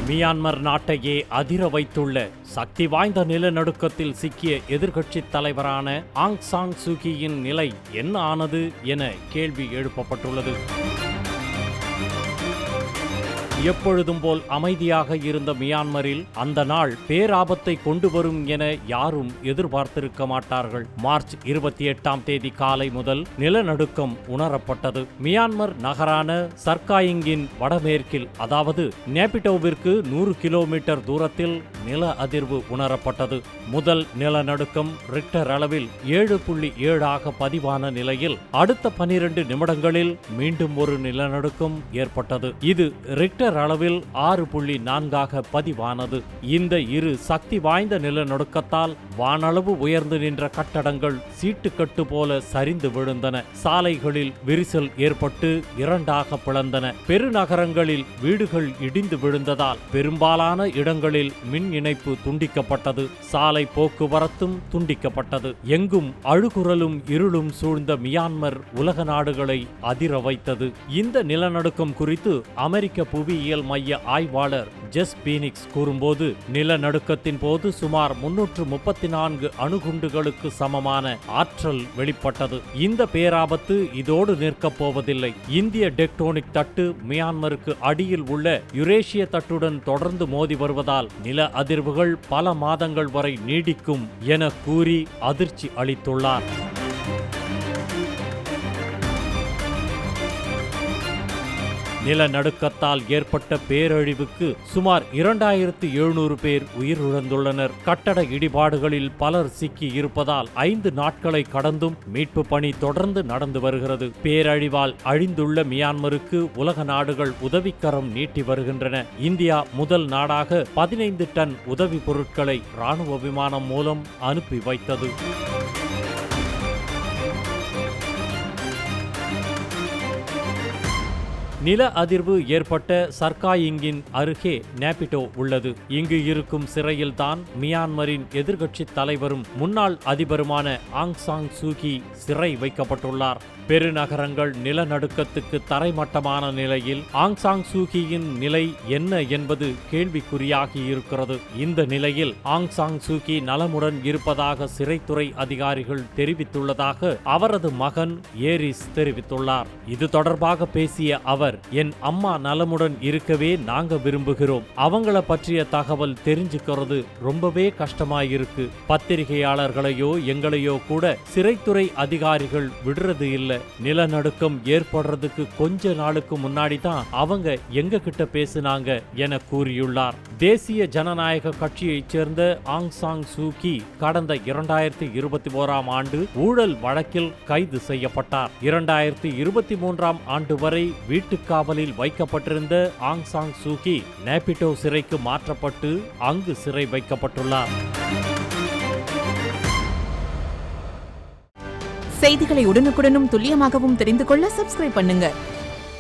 Myanmar நாட்டையே அதிர வைத்துள்ள சக்தி வாய்ந்த நிலநடுக்கத்தில் சிக்கிய எதிர்க்கட்சித் தலைவரான ஆங் சாங் சூகியின் நிலை என்ன ஆனது என கேள்வி எழுப்பப்பட்டுள்ளது. எப்பொழுதும் போல் அமைதியாக இருந்த மியான்மரில் அந்த நாள் பேராபத்தை கொண்டு வரும் என யாரும் எதிர்பார்த்திருக்க மாட்டார்கள். மார்ச் 28ஆம் தேதி காலை முதல் நிலநடுக்கம் உணரப்பட்டது. மியான்மர் நகரான சர்காயிங்கின் வடமேற்கில், அதாவது நேபிடோவிற்கு 100 கிலோமீட்டர் தூரத்தில் நில அதிர்வு உணரப்பட்டது. முதல் நிலநடுக்கம் ரிக்டர் அளவில் 7.7 பதிவான நிலையில் அடுத்த 12 நிமிடங்களில் மீண்டும் ஒரு நிலநடுக்கம் ஏற்பட்டது. இது ரிக்டர் அளவில் 6.4 பதிவானது. இந்த இரு சக்தி வாய்ந்த நிலநடுக்கத்தால் வானளவு உயர்ந்து நின்ற கட்டடங்கள் சீட்டுக்கட்டு போல சரிந்து விழுந்தன. சாலைகளில் விரிசல் ஏற்பட்டு இரண்டாக பிளந்தன. பெருநகரங்களில் வீடுகள் இடிந்து விழுந்ததால் பெரும்பாலான இடங்களில் மின் இணைப்பு துண்டிக்கப்பட்டது. சாலை போக்குவரத்தும் துண்டிக்கப்பட்டது. எங்கும் அழுகுரலும் இருளும் சூழ்ந்த மியான்மர் உலக நாடுகளை அதிர வைத்தது. இந்த நிலநடுக்கம் குறித்து அமெரிக்க புவியியல் மைய ஆய்வாளர் ஜெஸ் பீனிக்ஸ் கூறும்போது, நிலநடுக்கத்தின் போது சுமார் 334 அணுகுண்டுகளுக்கு சமமான ஆற்றல் வெளிப்பட்டது. இந்த பேராபத்து இதோடு நிற்கப் போவதில்லை. இந்திய டெக்டோனிக் தட்டு மியான்மருக்கு அடியில் உள்ள யுரேஷிய தட்டுடன் தொடர்ந்து மோதி வருவதால் நில அதிர்வுகள் பல மாதங்கள் வரை நீடிக்கும் என கூறி அதிர்ச்சி அளித்துள்ளார். நிலநடுக்கத்தால் ஏற்பட்ட பேரழிவுக்கு சுமார் 2700 பேர் உயிரிழந்துள்ளனர். கட்டட இடிபாடுகளில் பலர் சிக்கி இருப்பதால் 5 நாட்களை கடந்தும் மீட்பு பணி தொடர்ந்து நடந்து வருகிறது. பேரழிவால் அழிந்துள்ள மியான்மருக்கு உலக நாடுகள் உதவிக்கரம் நீட்டி வருகின்றன. இந்தியா முதல் நாடாக 15 டன் உதவி பொருட்களை ராணுவ விமானம் மூலம் அனுப்பி வைத்தது. நில அதிர்வு ஏற்பட்ட சர்காயிங்கின் அருகே நேபிடோ உள்ளது. இங்கு இருக்கும் சிறையில்தான் மியான்மரின் எதிர்க்கட்சித் தலைவரும் முன்னாள் அதிபருமான ஆங் சாங் சூகி சிறை வைக்கப்பட்டுள்ளார். பெருநகரங்கள் நிலநடுக்கத்துக்கு தரைமட்டமான நிலையில் ஆங் சாங் சூகியின் நிலை என்ன என்பது கேள்விக்குறியாகி இருக்கிறது. இந்த நிலையில் ஆங் சாங் சூகி நலமுடன் இருப்பதாக சிறைத்துறை அதிகாரிகள் தெரிவித்துள்ளதாக அவரது மகன் ஏரிஸ் தெரிவித்துள்ளார். இது தொடர்பாக பேசிய அவர், என் அம்மா நலமுடன் இருக்கவே நாங்க விரும்புகிறோம். அவங்கள பற்றிய தகவல் தெரிஞ்சுக்கிறது ரொம்பவே கஷ்டமாயிருக்கு. பத்திரிகையாளர்களையோ எங்களையோ கூட சிறைத்துறை அதிகாரிகள் விடுறது இல்ல. நிலநடுக்கம் ஏற்படுறதுக்கு கொஞ்ச நாளுக்கு முன்னாடி தான் அவங்க எங்க கிட்ட பேசினாங்க என கூறியுள்ளார். தேசிய ஜனநாயக கட்சியைச் சேர்ந்த ஆங் சாங் சூகி கடந்த 2021ஆம் ஆண்டு ஊழல் வழக்கில் கைது செய்யப்பட்டார். 2023ஆம் ஆண்டு வரை வீட்டுக்காவலில் வைக்கப்பட்டிருந்த ஆங் சாங் சூகி நேபிடோ சிறைக்கு மாற்றப்பட்டு அங்கு சிறை வைக்கப்பட்டுள்ளார். செய்திகளை உடனுக்குடனும் துல்லியமாகவும் தெரிந்து கொள்ள சப்ஸ்கிரைப் பண்ணுங்க.